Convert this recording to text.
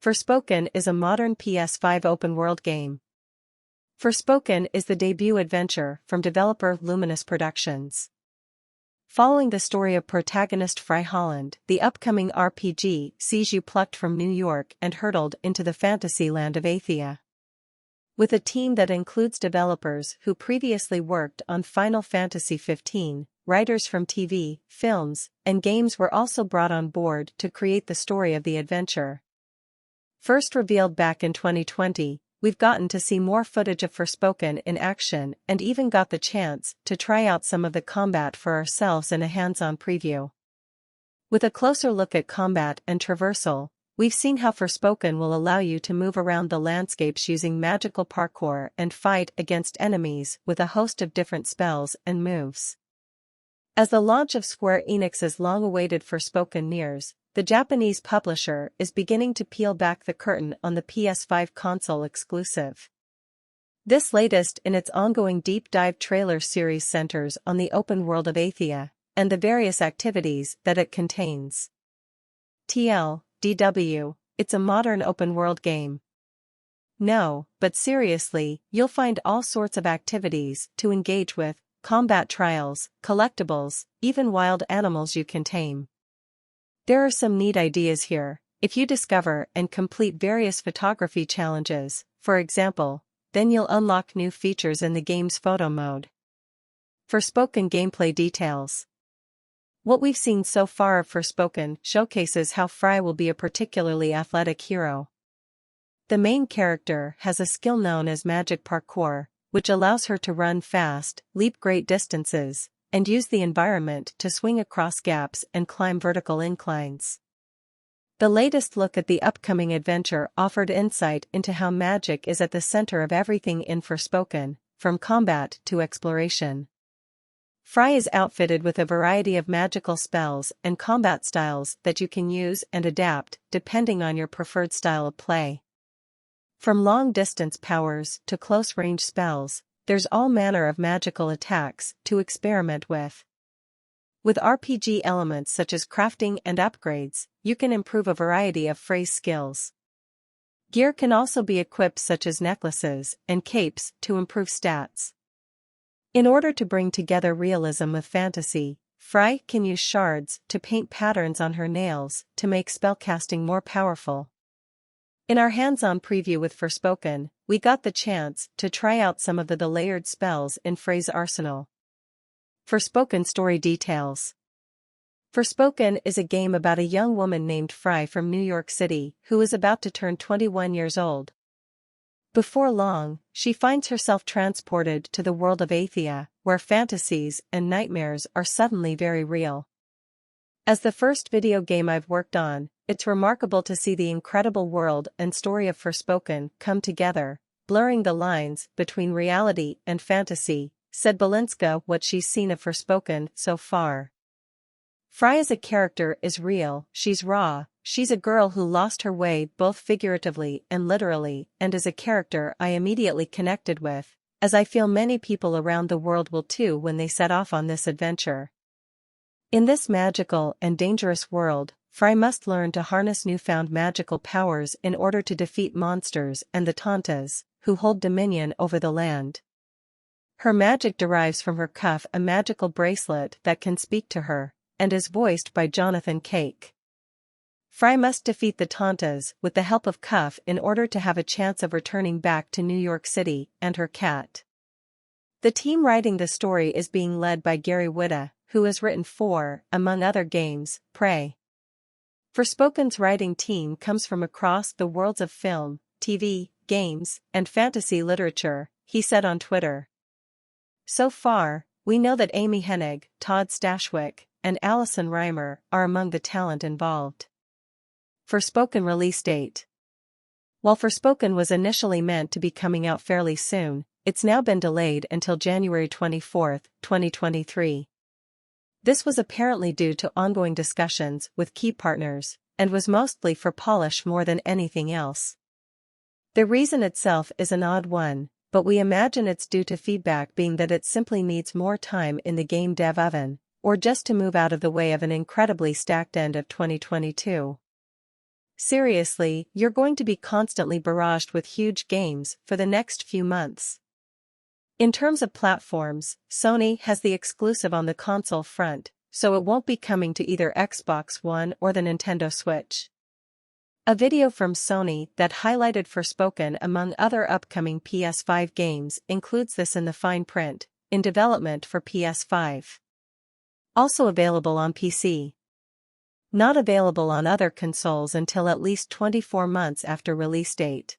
Forspoken is a modern PS5 open-world game. Forspoken is the debut adventure from developer Luminous Productions. Following the story of protagonist Frey Holland, the upcoming RPG sees you plucked from New York and hurtled into the fantasy land of Athia. With a team that includes developers who previously worked on Final Fantasy XV, writers from TV, films, and games were also brought on board to create the story of the adventure. First revealed back in 2020, we've gotten to see more footage of Forspoken in action and even got the chance to try out some of the combat for ourselves in a hands-on preview. With a closer look at combat and traversal, we've seen how Forspoken will allow you to move around the landscapes using magical parkour and fight against enemies with a host of different spells and moves. As the launch of Square Enix's long-awaited Forspoken nears, the Japanese publisher is beginning to peel back the curtain on the PS5 console exclusive. This latest in its ongoing deep dive trailer series centers on the open world of Athia and the various activities that it contains. DW, it's a modern open world game. No, but seriously, you'll find all sorts of activities to engage with, combat trials, collectibles, even wild animals you can tame. There are some neat ideas here. If you discover and complete various photography challenges, for example, then you'll unlock new features in the game's photo mode. Forspoken gameplay details. What we've seen so far of Forspoken showcases how Frey will be a particularly athletic hero. The main character has a skill known as magic parkour, which allows her to run fast, leap great distances, and use the environment to swing across gaps and climb vertical inclines. The latest look at the upcoming adventure offered insight into how magic is at the center of everything in Forspoken, from combat to exploration. Frey is outfitted with a variety of magical spells and combat styles that you can use and adapt depending on your preferred style of play. From long-distance powers to close-range spells, there's all manner of magical attacks to experiment with. With RPG elements such as crafting and upgrades, you can improve a variety of Frey's skills. Gear can also be equipped such as necklaces and capes to improve stats. In order to bring together realism with fantasy, Frey can use shards to paint patterns on her nails to make spellcasting more powerful. In our hands-on preview with Forspoken, we got the chance to try out some of the layered spells in Frey's arsenal. Forspoken story details. Forspoken is a game about a young woman named Frey from New York City who is about to turn 21 years old. Before long, she finds herself transported to the world of Athia, where fantasies and nightmares are suddenly very real. As the first video game I've worked on, it's remarkable to see the incredible world and story of Forspoken come together, blurring the lines between reality and fantasy, said Balinska what she's seen of Forspoken so far. Frey as a character is real, she's raw, she's a girl who lost her way both figuratively and literally, and as a character I immediately connected with, as I feel many people around the world will too when they set off on this adventure. In this magical and dangerous world, Frey must learn to harness newfound magical powers in order to defeat monsters and the Tantas, who hold dominion over the land. Her magic derives from her cuff, a magical bracelet that can speak to her, and is voiced by Jonathan Cake. Frey must defeat the Tantas with the help of Cuff in order to have a chance of returning back to New York City and her cat. The team writing the story is being led by Gary Whitta, who has written for, among other games, Prey. Forspoken's writing team comes from across the worlds of film, TV, games, and fantasy literature, he said on Twitter. So far, we know that Amy Hennig, Todd Stashwick, and Allison Reimer are among the talent involved. Forspoken release date. While Forspoken was initially meant to be coming out fairly soon, it's now been delayed until January 24, 2023. This was apparently due to ongoing discussions with key partners, and was mostly for polish more than anything else. The reason itself is an odd one, but we imagine it's due to feedback being that it simply needs more time in the game dev oven, or just to move out of the way of an incredibly stacked end of 2022. Seriously, you're going to be constantly barraged with huge games for the next few months. In terms of platforms, Sony has the exclusive on the console front, so it won't be coming to either Xbox One or the Nintendo Switch. A video from Sony that highlighted Forspoken among other upcoming PS5 games includes this in the fine print, in development for PS5. Also available on PC. Not available on other consoles until at least 24 months after release date.